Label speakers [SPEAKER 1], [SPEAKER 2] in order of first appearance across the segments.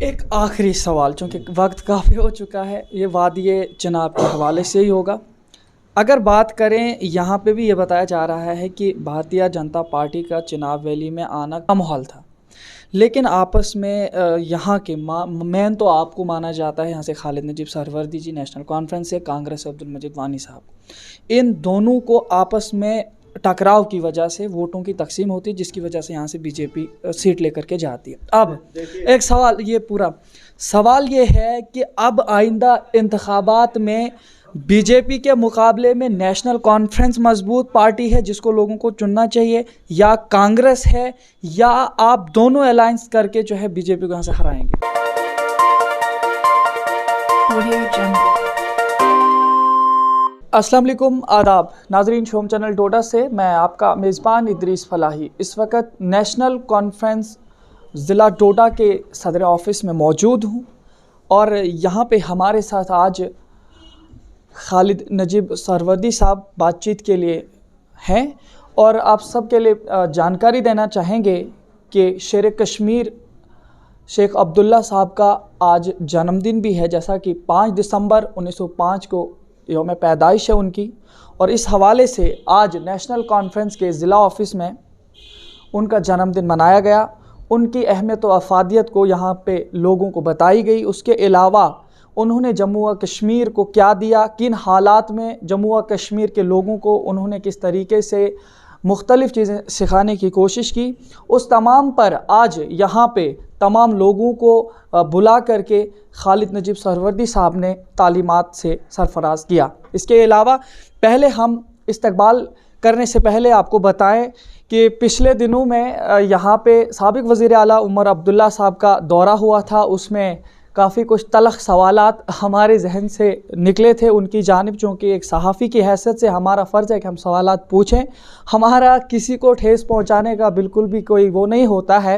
[SPEAKER 1] ایک آخری سوال، چونکہ وقت کافی ہو چکا ہے، یہ وادی چناب کے حوالے سے ہی ہوگا۔ اگر بات کریں، یہاں پہ بھی یہ بتایا جا رہا ہے کہ بھارتیہ جنتا پارٹی کا چناب ویلی میں آنا کا ماحول تھا، لیکن آپس میں یہاں کے مین تو آپ کو مانا جاتا ہے یہاں سے خالد نجیب سہروردی جی نیشنل کانفرنس سے، کانگریس سے عبدالمجید وانی صاحب، ان دونوں کو آپس میں ٹکراؤ کی وجہ سے ووٹوں کی تقسیم ہوتی ہے، جس کی وجہ سے یہاں سے بی جے پی سیٹ لے کر کے جاتی ہے۔ اب ایک سوال، یہ پورا سوال یہ ہے کہ اب آئندہ انتخابات میں بی جے پی کے مقابلے میں نیشنل کانفرنس مضبوط پارٹی ہے جس کو لوگوں کو چننا چاہیے، یا کانگریس ہے، یا آپ دونوں الائنس کر کے جو ہے بی جے پی کو یہاں سے ہرائیں گے؟ السلام علیکم، آداب ناظرین، شوم چینل ڈوڈا سے میں آپ کا میزبان ادریس فلاحی اس وقت نیشنل کانفرنس ضلع ڈوڈا کے صدر آفس میں موجود ہوں، اور یہاں پہ ہمارے ساتھ آج خالد نجیب سہروردی صاحب بات چیت کے لیے ہیں، اور آپ سب کے لیے جانکاری دینا چاہیں گے کہ شیر کشمیر شیخ عبداللہ صاحب کا آج جنم دن بھی ہے، جیسا کہ 5 دسمبر 1905 کو یوم پیدائش ہے ان کی، اور اس حوالے سے آج نیشنل کانفرنس کے ضلع آفس میں ان کا جنم دن منایا گیا۔ ان کی اہمیت و افادیت کو یہاں پہ لوگوں کو بتائی گئی۔ اس کے علاوہ انہوں نے جموں و کشمیر کو کیا دیا، کن حالات میں جموں و کشمیر کے لوگوں کو انہوں نے کس طریقے سے مختلف چیزیں سکھانے کی کوشش کی، اس تمام پر آج یہاں پہ تمام لوگوں کو بلا کر کے خالد نجیب سہروردی صاحب نے تعلیمات سے سرفراز کیا۔ اس کے علاوہ پہلے ہم استقبال کرنے سے پہلے آپ کو بتائیں کہ پچھلے دنوں میں یہاں پہ سابق وزیر اعلیٰ عمر عبداللہ صاحب کا دورہ ہوا تھا، اس میں کافی کچھ تلخ سوالات ہمارے ذہن سے نکلے تھے ان کی جانب، چونکہ ایک صحافی کی حیثیت سے ہمارا فرض ہے کہ ہم سوالات پوچھیں، ہمارا کسی کو ٹھیس پہنچانے کا بالکل بھی کوئی وہ نہیں ہوتا ہے،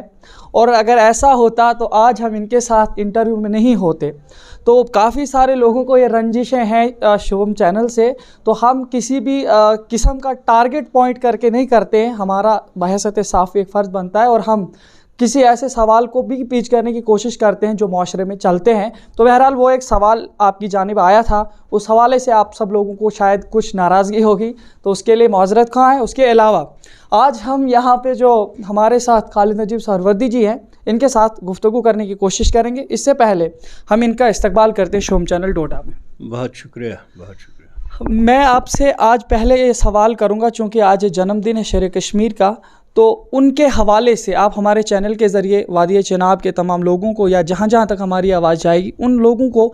[SPEAKER 1] اور اگر ایسا ہوتا تو آج ہم ان کے ساتھ انٹرویو میں نہیں ہوتے۔ تو کافی سارے لوگوں کو یہ رنجشیں ہیں شوم چینل سے، تو ہم کسی بھی قسم کا ٹارگٹ پوائنٹ کر کے نہیں کرتے ہیں، ہمارا بحیثیت صحافی ایک فرض بنتا ہے، اور ہم کسی ایسے سوال کو بھی پیچ کرنے کی کوشش کرتے ہیں جو معاشرے میں چلتے ہیں۔ تو بہرحال وہ ایک سوال آپ کی جانب آیا تھا، اس حوالے سے آپ سب لوگوں کو شاید کچھ ناراضگی ہوگی، تو اس کے لیے معذرت خواہ ہیں۔ اس کے علاوہ آج ہم یہاں پہ جو ہمارے ساتھ خالد نجیب سہروردی جی ہیں، ان کے ساتھ گفتگو کرنے کی کوشش کریں گے۔ اس سے پہلے ہم ان کا استقبال کرتے ہیں شوم چینل ڈوڈا میں۔
[SPEAKER 2] بہت شکریہ، بہت شکریہ۔
[SPEAKER 1] میں آپ سے آج پہلے یہ سوال کروں گا، چونکہ آج جنم دن ہے شیر کشمیر کا، تو ان کے حوالے سے آپ ہمارے چینل کے ذریعے وادی چناب کے تمام لوگوں کو، یا جہاں جہاں تک ہماری آواز جائے گی، ان لوگوں کو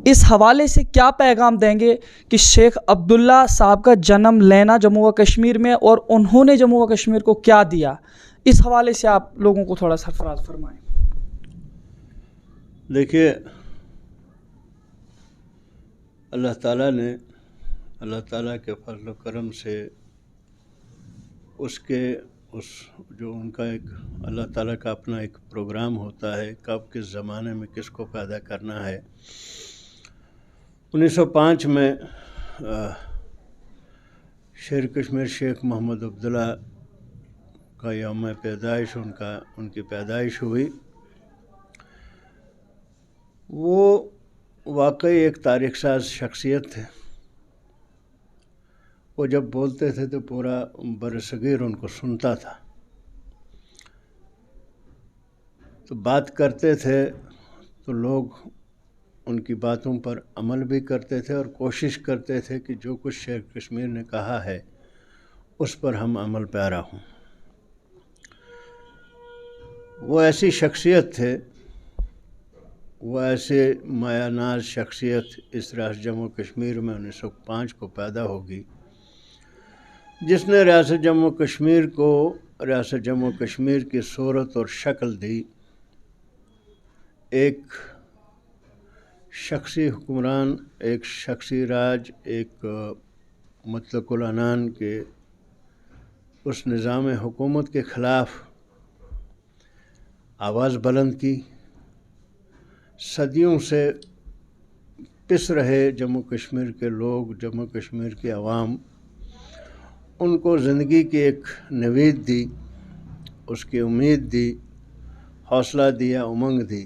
[SPEAKER 1] اس حوالے سے کیا پیغام دیں گے کہ شیخ عبداللہ صاحب کا جنم لینا جموں و کشمیر میں، اور انہوں نے جموں و کشمیر کو کیا دیا، اس حوالے سے آپ لوگوں کو تھوڑا سرفراز فرمائیں۔
[SPEAKER 2] دیکھیے، اللہ تعالیٰ کے فضل و کرم سے اس جو ان کا ایک اللہ تعالیٰ کا اپنا ایک پروگرام ہوتا ہے، کب کس زمانے میں کس کو پیدا کرنا ہے۔ 1905 میں شیر کشمیر شیخ محمد عبداللہ کا یوم پیدائش، ان کی پیدائش ہوئی۔ وہ واقعی ایک تاریخ ساز شخصیت تھے۔ وہ جب بولتے تھے تو پورا برصغیر ان کو سنتا تھا، تو بات کرتے تھے تو لوگ ان کی باتوں پر عمل بھی کرتے تھے، اور کوشش کرتے تھے کہ جو کچھ شیر کشمیر نے کہا ہے اس پر ہم عمل پیرا ہوں۔ وہ ایسی شخصیت تھے، وہ ایسے مایہ ناز شخصیت اس ریاست جموں کشمیر میں 1905 کو پیدا ہوگی، جس نے ریاست جموں کشمیر کی صورت اور شکل دی۔ ایک شخصی حکمران، ایک شخصی راج، ایک مطلق العنان کے اس نظام حکومت کے خلاف آواز بلند کی۔ صدیوں سے پس رہے جموں کشمیر کے لوگ، جموں کشمیر کی عوام، ان کو زندگی کی ایک نوید دی، اس کی امید دی، حوصلہ دیا، امنگ دی،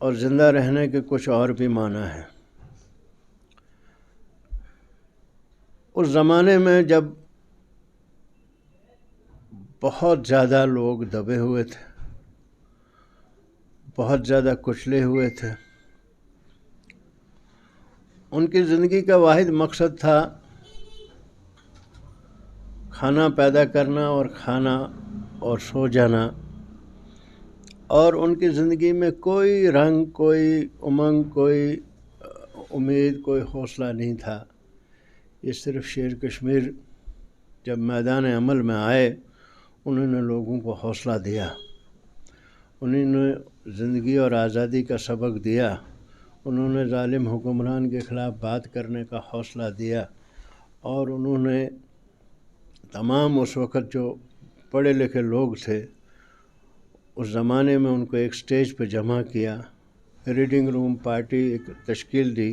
[SPEAKER 2] اور زندہ رہنے کے کچھ اور بھی معنی ہیں۔ اس زمانے میں جب بہت زیادہ لوگ دبے ہوئے تھے، بہت زیادہ کچلے ہوئے تھے، ان کی زندگی کا واحد مقصد تھا کھانا پیدا کرنا اور کھانا اور سو جانا، اور ان کی زندگی میں کوئی رنگ، کوئی امنگ، کوئی امید، کوئی حوصلہ نہیں تھا۔ یہ صرف شیر کشمیر جب میدان عمل میں آئے، انہوں نے لوگوں کو حوصلہ دیا، انہوں نے زندگی اور آزادی کا سبق دیا، انہوں نے ظالم حکمران کے خلاف بات کرنے کا حوصلہ دیا، اور انہوں نے تمام اس وقت جو پڑھے لکھے لوگ تھے اس زمانے میں ان کو ایک سٹیج پہ جمع کیا، ریڈنگ روم پارٹی ایک تشکیل دی،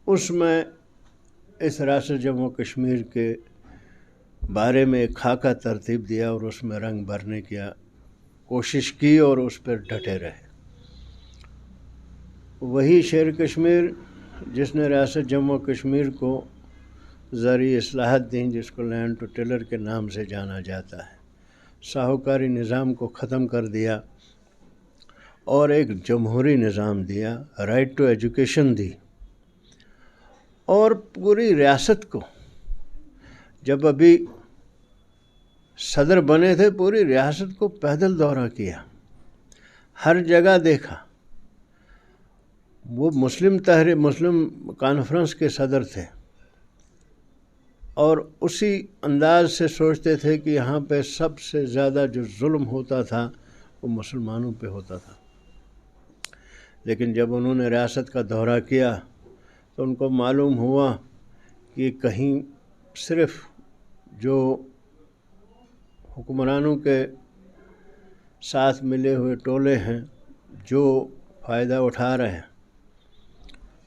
[SPEAKER 2] اس میں اس ریاست جموں کشمیر کے بارے میں ایک خاکہ ترتیب دیا اور اس میں رنگ بھرنے کی کوشش کی اور اس پر ڈٹے رہے۔ وہی شیر کشمیر جس نے ریاست جموں کشمیر کو زرعی اصلاحات دیں، جس کو لینڈ ٹو ٹیلر کے نام سے جانا جاتا ہے، ساہوکاری نظام کو ختم کر دیا اور ایک جمہوری نظام دیا، رائٹ ٹو ایجوکیشن دی، اور پوری ریاست کو، جب ابھی صدر بنے تھے، پوری ریاست کو پیدل دورہ کیا، ہر جگہ دیکھا۔ وہ مسلم کانفرنس کے صدر تھے، اور اسی انداز سے سوچتے تھے کہ یہاں پہ سب سے زیادہ جو ظلم ہوتا تھا وہ مسلمانوں پہ ہوتا تھا۔ لیکن جب انہوں نے ریاست کا دورہ کیا تو ان کو معلوم ہوا کہ کہیں صرف جو حکمرانوں کے ساتھ ملے ہوئے ٹولے ہیں جو فائدہ اٹھا رہے ہیں،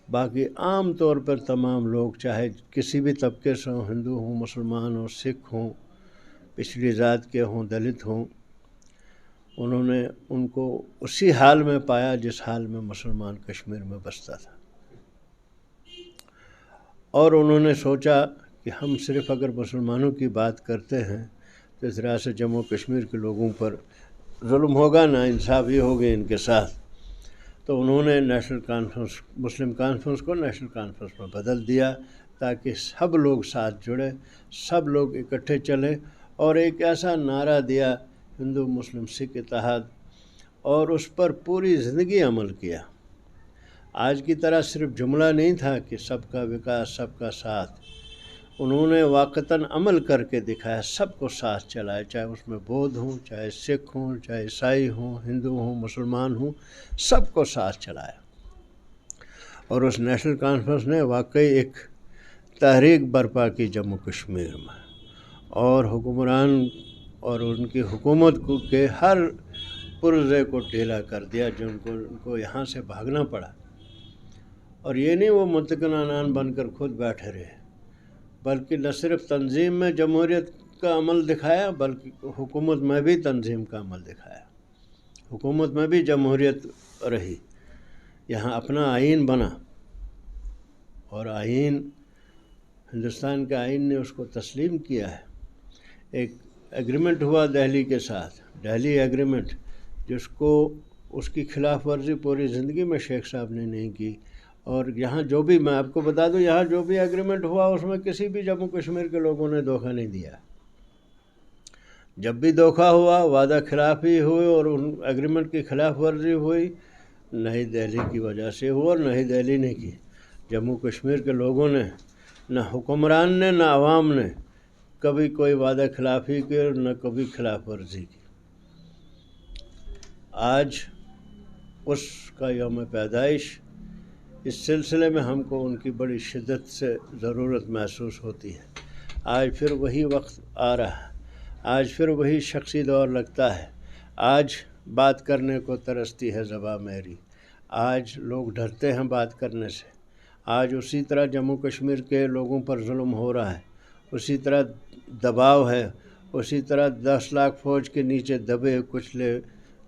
[SPEAKER 2] باقی عام طور پر تمام لوگ چاہے کسی بھی طبقے سے ہوں، ہندو ہوں، مسلمان ہوں، سکھ ہوں، پچھڑی ذات کے ہوں، دلت ہوں، انہوں نے ان کو اسی حال میں پایا جس حال میں مسلمان کشمیر میں بستا تھا، اور انہوں نے سوچا کہ ہم صرف اگر مسلمانوں کی بات کرتے ہیں تو اس ریاست جموں کشمیر کے لوگوں پر ظلم ہوگا، ناانصافی ہوگی ان کے ساتھ۔ تو انہوں نے نیشنل کانفرنس، مسلم کانفرنس کو نیشنل کانفرنس میں بدل دیا تاکہ سب لوگ ساتھ جڑے، سب لوگ اکٹھے چلیں، اور ایک ایسا نعرہ دیا، ہندو مسلم سکھ اتحاد، اور اس پر پوری زندگی عمل کیا۔ آج کی طرح صرف جملہ نہیں تھا کہ سب کا وکاس، سب کا ساتھ، انہوں نے واقعتاً عمل کر کے دکھایا، سب کو ساتھ چلائے، چاہے اس میں بودھ ہوں، چاہے سکھ ہوں، چاہے عیسائی ہوں، ہندو ہوں، مسلمان ہوں، سب کو ساتھ چلایا۔ اور اس نیشنل کانفرنس نے واقعی ایک تحریک برپا کی جموں کشمیر میں، اور حکمران اور ان کی حکومت کو کے ہر پرزے کو ڈھیلا کر دیا، جو ان کو یہاں سے بھاگنا پڑا۔ اور یہ نہیں وہ متقن عنان بن کر خود بیٹھے رہے، بلکہ نہ صرف تنظیم میں جمہوریت کا عمل دکھایا، بلکہ حکومت میں بھی تنظیم کا عمل دکھایا، حکومت میں بھی جمہوریت رہی۔ یہاں اپنا آئین بنا، اور آئین، ہندوستان کے آئین نے اس کو تسلیم کیا ہے۔ ایک ایگریمنٹ ہوا دہلی کے ساتھ، دہلی ایگریمنٹ، جس کو اس کی خلاف ورزی پوری زندگی میں شیخ صاحب نے نہیں کی، اور یہاں جو بھی، میں آپ کو بتا دوں، یہاں جو بھی ایگریمنٹ ہوا اس میں کسی بھی جموں کشمیر کے لوگوں نے دھوکہ نہیں دیا۔ جب بھی دھوکہ ہوا، وعدہ خلافی ہوئی اور ان ایگریمنٹ کی خلاف ورزی ہوئی، نئی دہلی کی وجہ سے ہوا، اور نئی دہلی نے کی، جموں کشمیر کے لوگوں نے، نہ حکمران نے نہ عوام نے کبھی کوئی وعدہ خلافی کی اور نہ کبھی خلاف ورزی کی۔ آج اس کا یوم پیدائش، اس سلسلے میں ہم کو ان کی بڑی شدت سے ضرورت محسوس ہوتی ہے۔ آج پھر وہی وقت آ رہا ہے، آج پھر وہی شخصی دور لگتا ہے، آج بات کرنے کو ترستی ہے زباں میری، آج لوگ ڈرتے ہیں بات کرنے سے۔ آج اسی طرح جموں کشمیر کے لوگوں پر ظلم ہو رہا ہے، اسی طرح دباؤ ہے، اسی طرح 10 لاکھ فوج کے نیچے دبے کچلے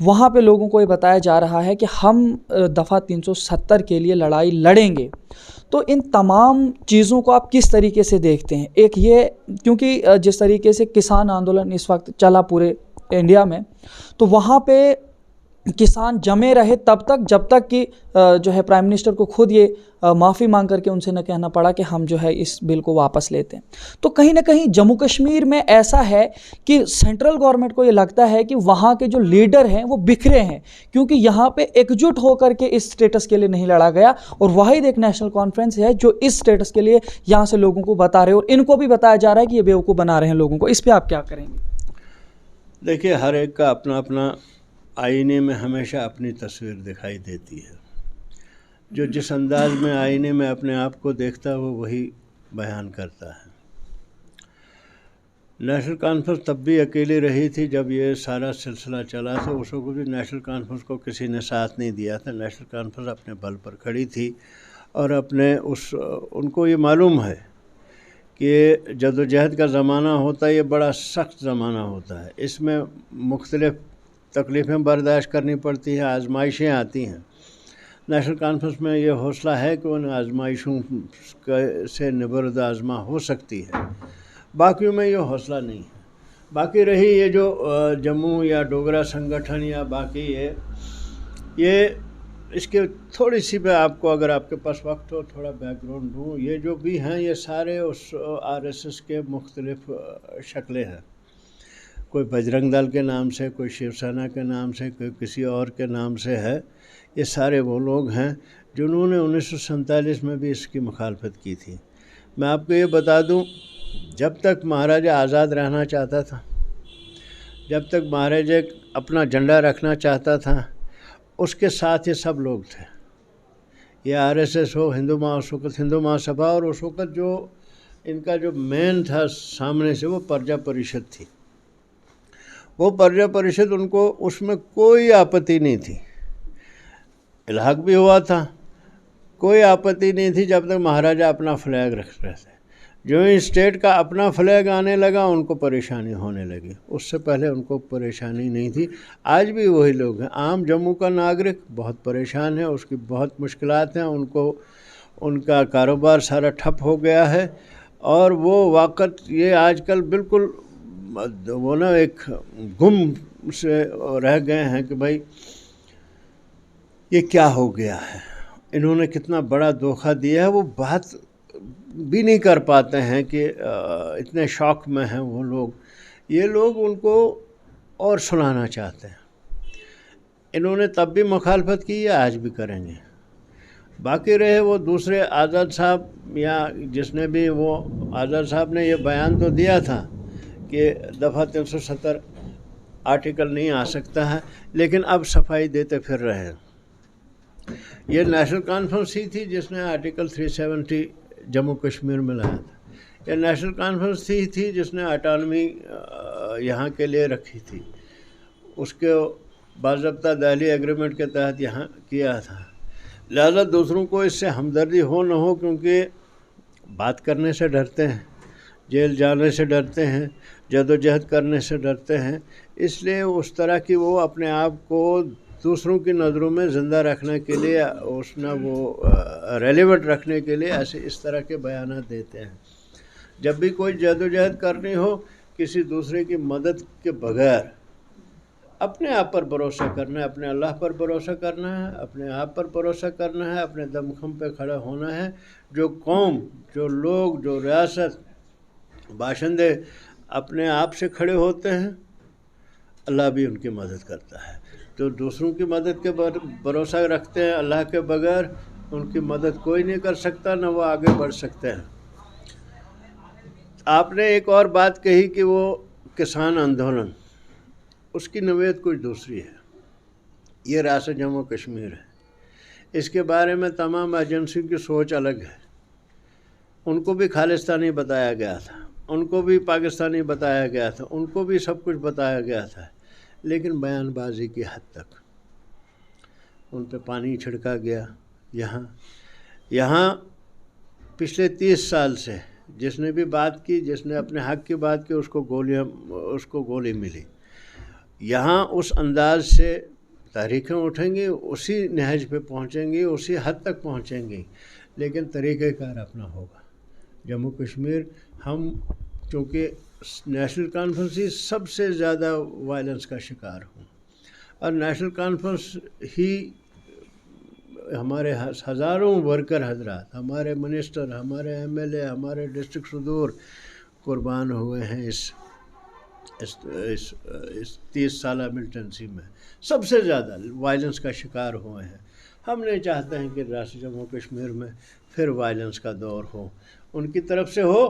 [SPEAKER 1] وہاں پہ لوگوں کو یہ بتایا جا رہا ہے کہ ہم دفعہ 370 کے لیے لڑائی لڑیں گے. تو ان تمام چیزوں کو آپ کس طریقے سے دیکھتے ہیں؟ ایک یہ کیونکہ جس طریقے سے کسان آندولن اس وقت چلا پورے انڈیا میں، تو وہاں پہ کسان جمے رہے تب تک جب تک کہ جو ہے پرائم منسٹر کو خود یہ معافی مانگ کر کے ان سے نہ کہنا پڑا کہ ہم جو ہے اس بل کو واپس لیتے ہیں. تو کہیں نہ کہیں جموں کشمیر میں ایسا ہے کہ سینٹرل گورنمنٹ کو یہ لگتا ہے کہ وہاں کے جو لیڈر ہیں وہ بکھرے ہیں، کیونکہ یہاں پہ ایک جٹ ہو کر کے اس سٹیٹس کے لیے نہیں لڑا گیا، اور واحد ایک نیشنل کانفرنس ہے جو اس سٹیٹس کے لیے یہاں سے لوگوں کو بتا رہے، اور ان کو بھی بتایا جا رہا ہے کہ یہ بیوقوف بنا رہے ہیں لوگوں کو. اس پہ آپ کیا کریں گے؟
[SPEAKER 2] دیکھیے، ہر ایک کا اپنا اپنا آئینے میں ہمیشہ اپنی تصویر دکھائی دیتی ہے. جو جس انداز میں آئینے میں اپنے آپ کو دیکھتا ہے وہ وہی بیان کرتا ہے. نیشنل کانفرنس تب بھی اکیلی رہی تھی جب یہ سارا سلسلہ چلا تھا. اس کو بھی نیشنل کانفرنس کو کسی نے ساتھ نہیں دیا تھا. نیشنل کانفرنس اپنے بل پر کھڑی تھی اور ان کو یہ معلوم ہے کہ جدوجہد کا زمانہ ہوتا ہے، یہ بڑا سخت زمانہ ہوتا ہے. اس میں مختلف تکلیفیں برداشت کرنی پڑتی ہیں، آزمائشیں آتی ہیں. نیشنل کانفرنس میں یہ حوصلہ ہے کہ ان آزمائشوں سے نبرد آزما ہو سکتی ہے. باقیوں میں یہ حوصلہ نہیں ہے. باقی رہی یہ جو جموں یا ڈوگرا سنگٹھن یا باقی یہ اس کے تھوڑی سی پہ آپ کو، اگر آپ کے پاس وقت ہو، تھوڑا بیک گراؤنڈ دوں. یہ جو بھی ہیں یہ سارے اس RSS کے مختلف شکلیں ہیں. کوئی بجرنگ دل کے نام سے، کوئی شیو سینا کے نام سے، کوئی کسی اور کے نام سے ہے. یہ سارے وہ لوگ ہیں جنہوں نے 1947 میں بھی اس کی مخالفت کی تھی. میں آپ کو یہ بتا دوں، جب تک مہاراجا آزاد رہنا چاہتا تھا، جب تک مہاراجا اپنا جھنڈا رکھنا چاہتا تھا، اس کے ساتھ یہ سب لوگ تھے. یہ RSS ہو، اس وقت ہندو مہاسبھا، اور اس وقت جو ان کا جو مین تھا سامنے سے وہ پرجا پریشد تھی. وہ پرجا پریشد، ان کو اس میں کوئی آپتی نہیں تھی. الحاق بھی ہوا تھا، کوئی آپتی نہیں تھی جب تک مہاراجا اپنا فلیگ رکھ رہے تھے. جو ہی اسٹیٹ کا اپنا فلیگ آنے لگا ان کو پریشانی ہونے لگی. اس سے پہلے ان کو پریشانی نہیں تھی. آج بھی وہی لوگ ہیں. عام جموں کا ناگرک بہت پریشان ہے، اس کی بہت مشکلات ہیں. ان کا کاروبار سارا ٹھپ ہو گیا ہے، اور وہ وقت یہ آج کل بالکل وہ نا ایک گم سے رہ گئے ہیں کہ بھائی یہ کیا ہو گیا ہے. انہوں نے کتنا بڑا دھوکہ دیا ہے، وہ بات بھی نہیں کر پاتے ہیں کہ اتنے شوق میں ہیں وہ لوگ. یہ لوگ ان کو اور سنانا چاہتے ہیں. انہوں نے تب بھی مخالفت کی ہے، آج بھی کریں گے. باقی رہے وہ دوسرے آزاد صاحب، یا جس نے بھی، وہ آزاد صاحب نے یہ بیان تو دیا تھا کہ دفعہ 370 آرٹیکل نہیں آ سکتا ہے، لیکن اب صفائی دیتے پھر رہے ہیں. یہ نیشنل کانفرنس ہی تھی جس نے آرٹیکل 370 جموں کشمیر میں لایا تھا. یہ نیشنل کانفرنس تھی جس نے اٹانومی یہاں کے لیے رکھی تھی. اس کے باضابطہ دہلی ایگریمنٹ کے تحت یہاں کیا تھا. لہذا دوسروں کو اس سے ہمدردی ہو نہ ہو، کیونکہ بات کرنے سے ڈرتے ہیں، جیل جانے سے ڈرتے ہیں، جدوجہد کرنے سے ڈرتے ہیں. اس لیے اس طرح کی وہ اپنے آپ کو دوسروں کی نظروں میں زندہ رکھنے کے لیے، وہ ریلیونٹ رکھنے کے لیے اس طرح کے بیانات دیتے ہیں. جب بھی کوئی جدوجہد کرنی ہو، کسی دوسرے کی مدد کے بغیر اپنے آپ پر بھروسہ کرنا ہے، اپنے اللہ پر بھروسہ کرنا ہے، اپنے آپ پر بھروسہ کرنا ہے، اپنے دم خم پہ کھڑا ہونا ہے. جو قوم، جو لوگ، جو ریاست، باشندے اپنے آپ سے کھڑے ہوتے ہیں، اللہ بھی ان کی مدد کرتا ہے. جو دوسروں کی مدد کے بھروسہ رکھتے ہیں اللہ کے بغیر، ان کی مدد کوئی نہیں کر سکتا، نہ وہ آگے بڑھ سکتے ہیں. آپ نے ایک اور بات کہی کہ وہ کسان آندولن، اس کی نوعیت کچھ دوسری ہے. یہ ریاست جموں کشمیر ہے. اس کے بارے میں تمام ایجنسیوں کی سوچ الگ ہے. ان کو بھی خالصتانی بتایا گیا تھا، ان کو بھی پاکستانی بتایا گیا تھا، ان کو بھی سب کچھ بتایا گیا تھا، لیکن بیان بازی کی حد تک. ان پہ پانی چھڑکا گیا. یہاں پچھلے 30 سال سے جس نے بھی بات کی، جس نے اپنے حق کی بات کی، اس کو گولی ملی. یہاں اس انداز سے تحریکیں اٹھیں گی، اسی نہج پہ پہنچیں گی، اسی حد تک پہنچیں گی، لیکن طریقہ کار اپنا ہوگا۔ جموں کشمیر ہم چونکہ نیشنل کانفرنس ہی سب سے زیادہ وائلنس کا شکار ہوں، اور نیشنل کانفرنس ہی ہمارے ہزاروں ورکر حضرات، ہمارے منسٹر، ہمارے ایم ایل اے، ہمارے ڈسٹرکٹ صدور قربان ہوئے ہیں اس 30 سالہ ملٹنسی میں، سب سے زیادہ وائلنس کا شکار ہوئے ہیں۔ ہم نہیں چاہتے ہیں کہ ریاست جموں کشمیر میں پھر وائلنس کا دور ہو، ان کی طرف سے ہو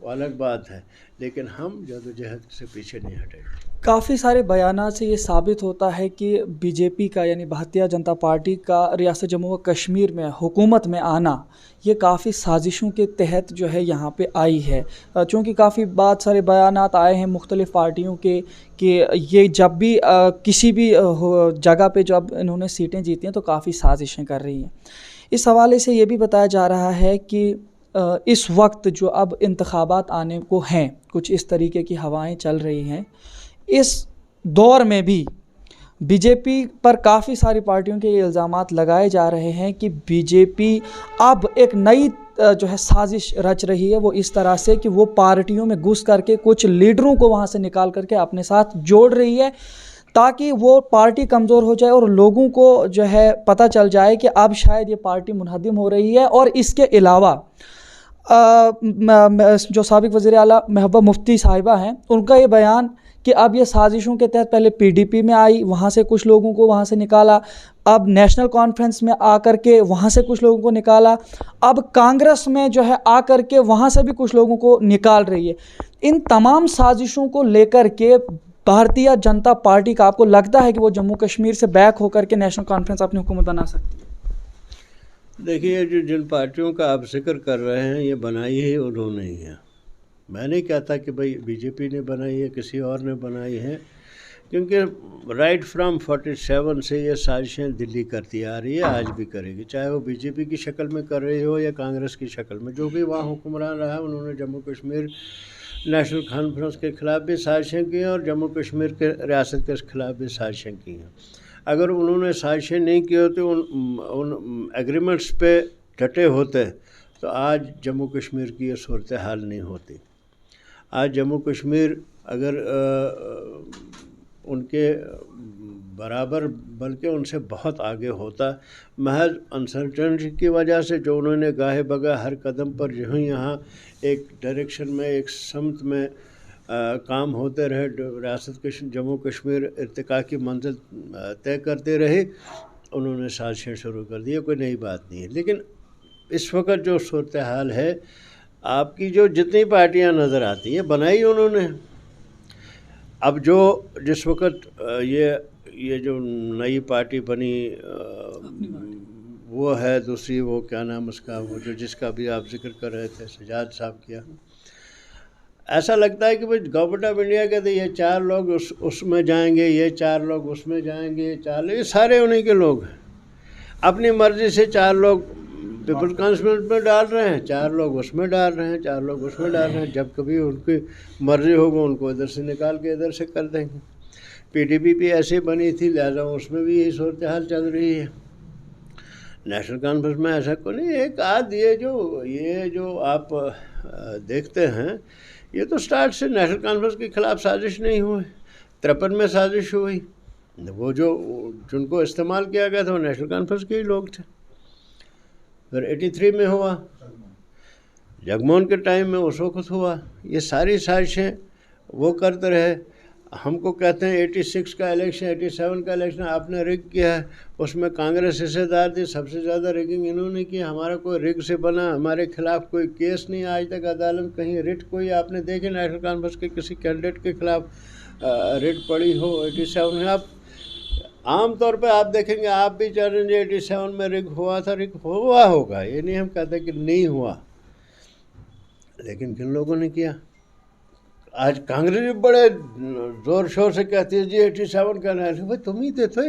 [SPEAKER 2] وہ الگ بات ہے، لیکن ہم جدوجہد سے پیچھے نہیں ہٹیں گے۔
[SPEAKER 1] کافی سارے بیانات سے یہ ثابت ہوتا ہے کہ بی جے پی کا یعنی بھارتیہ جنتا پارٹی کا ریاست جموں و کشمیر میں حکومت میں آنا یہ کافی سازشوں کے تحت جو ہے یہاں پہ آئی ہے، چونکہ کافی بہت سارے بیانات آئے ہیں مختلف پارٹیوں کے کہ یہ جب بھی کسی بھی جگہ پہ جب انہوں نے سیٹیں جیتی ہیں تو کافی سازشیں کر رہی ہیں۔ اس حوالے سے یہ بھی بتایا جا رہا ہے کہ اس وقت جو اب انتخابات آنے کو ہیں، کچھ اس طریقے کی ہوائیں چل رہی ہیں، اس دور میں بھی بی جے پی پر کافی ساری پارٹیوں کے یہ الزامات لگائے جا رہے ہیں کہ بی جے پی اب ایک نئی جو ہے سازش رچ رہی ہے، وہ اس طرح سے کہ وہ پارٹیوں میں گھس کر کے کچھ لیڈروں کو وہاں سے نکال کر کے اپنے ساتھ جوڑ رہی ہے تاکہ وہ پارٹی کمزور ہو جائے اور لوگوں کو جو ہے پتہ چل جائے کہ اب شاید یہ پارٹی منہدم ہو رہی ہے۔ اور اس کے علاوہ جو سابق وزیر اعلیٰ محبوبہ مفتی صاحبہ ہیں، ان کا یہ بیان کہ اب یہ سازشوں کے تحت پہلے پی ڈی پی میں آئی، وہاں سے کچھ لوگوں کو وہاں سے نکالا، اب نیشنل کانفرنس میں آ کر کے وہاں سے کچھ لوگوں کو نکالا، اب کانگریس میں جو ہے آ کر کے وہاں سے بھی کچھ لوگوں کو نکال رہی ہے۔ ان تمام سازشوں کو لے کر کے بھارتیہ جنتا پارٹی کا آپ کو لگتا ہے کہ وہ جموں کشمیر سے بیک ہو کر کے نیشنل کانفرنس اپنی حکومت بنا سکتی ہے؟
[SPEAKER 2] دیکھیے، جن پارٹیوں کا آپ ذکر کر رہے ہیں یہ بنائی ہی انہوں نے ہی ہے۔ میں نہیں کہتا کہ بھائی بی جے پی نے بنائی ہے، کسی اور نے بنائی ہے، کیونکہ رائٹ فرام 47 سے یہ سازشیں دلی کرتی آ رہی ہے، آج بھی کرے گی، چاہے وہ بی جے پی کی شکل میں کر رہی ہو یا کانگریس کی شکل میں۔ جو بھی وہاں حکمران رہا انہوں نے جموں کشمیر نیشنل کانفرنس کے خلاف بھی سازشیں کی ہیں اور جموں کشمیر کے ریاست کے خلاف بھی سازشیں کی ہیں۔ اگر انہوں نے سازشیں نہیں کی ہوتی، ان ایگریمنٹس پہ ڈٹے ہوتے تو آج جموں کشمیر کی یہ صورتحال نہیں ہوتی۔ آج جموں کشمیر اگر ان کے برابر بلکہ ان سے بہت آگے ہوتا، محض انسرٹنٹی کی وجہ سے جو انہوں نے گاہے بگاہ ہر قدم پر جو ہی یہاں ایک ڈائریکشن میں، ایک سمت میں کام ہوتے رہے، ریاست جموں کشمیر ارتقاء کی منزل طے کرتے رہے، انہوں نے سازشیں شروع کر دی، کوئی نئی بات نہیں ہے۔ لیکن اس وقت جو صورتحال ہے، آپ کی جو جتنی پارٹیاں نظر آتی ہیں بنائی انہوں نے۔ اب جس وقت یہ جو نئی پارٹی بنی وہ ہے دوسری، وہ کیا نام اس کا، وہ جس کا بھی آپ ذکر کر رہے تھے، سجاد صاحب کیا، ایسا لگتا ہے کہ بھائی گورنمنٹ آف انڈیا کہتے ہیں یہ 4 لوگ اس میں جائیں گے، یہ 4 لوگ اس میں جائیں گے، یہ سارے انہیں کے لوگ ہیں۔ اپنی مرضی سے 4 لوگ پیپل کانفرنس میں ڈال رہے ہیں، 4 لوگ اس میں ڈال رہے ہیں، 4 لوگ اس میں ڈال رہے ہیں۔ جب کبھی ان کی مرضی ہوگی ان کو ادھر سے نکال کے ادھر سے کر دیں گے۔ پی ڈی پی بھی ایسی بنی تھی، لہٰذا اس میں بھی یہی صورتحال چل رہی ہے۔ نیشنل کانفرنس میں ایسا کوئی نہیں، ایک آدھ یہ جو آپ دیکھتے ہیں، یہ تو سٹارٹ سے نیشنل کانفرنس کے خلاف سازش نہیں ہوئی، 53 میں سازش ہوئی، وہ جن کو استعمال کیا گیا تھا وہ نیشنل کانفرنس کے ہی لوگ تھے۔ پھر 83 میں ہوا، جگموہن کے ٹائم میں اس وقت ہوا، یہ ساری سازشیں وہ کرتے رہے۔ ہم کو کہتے ہیں 86 کا الیکشن، 87 کا الیکشن آپ نے رگ کیا ہے، اس میں کانگریس حصے دار تھی، سب سے زیادہ ریگنگ انہوں نے کی، ہمارا کوئی رگ سے بنا، ہمارے خلاف کوئی کیس نہیں آج تک عدالت کہیں رٹ کوئی آپ نے دیکھے نیشنل کانفرنس کے کسی کینڈیڈیٹ کے خلاف رٹ پڑی ہو 87 میں؟ آپ عام طور پہ آپ دیکھیں گے، آپ بھی چاہ رہے ہیں 87 میں رگ ہوا تھا، رگ ہوا ہوگا، یہ نہیں ہم کہتے کہ نہیں ہوا، لیکن کن لوگوں نے کیا؟ آج کانگریس بھی بڑے زور شور سے کہتی ہے جی 87 کا نہیں، بھائی تم ہی تھے،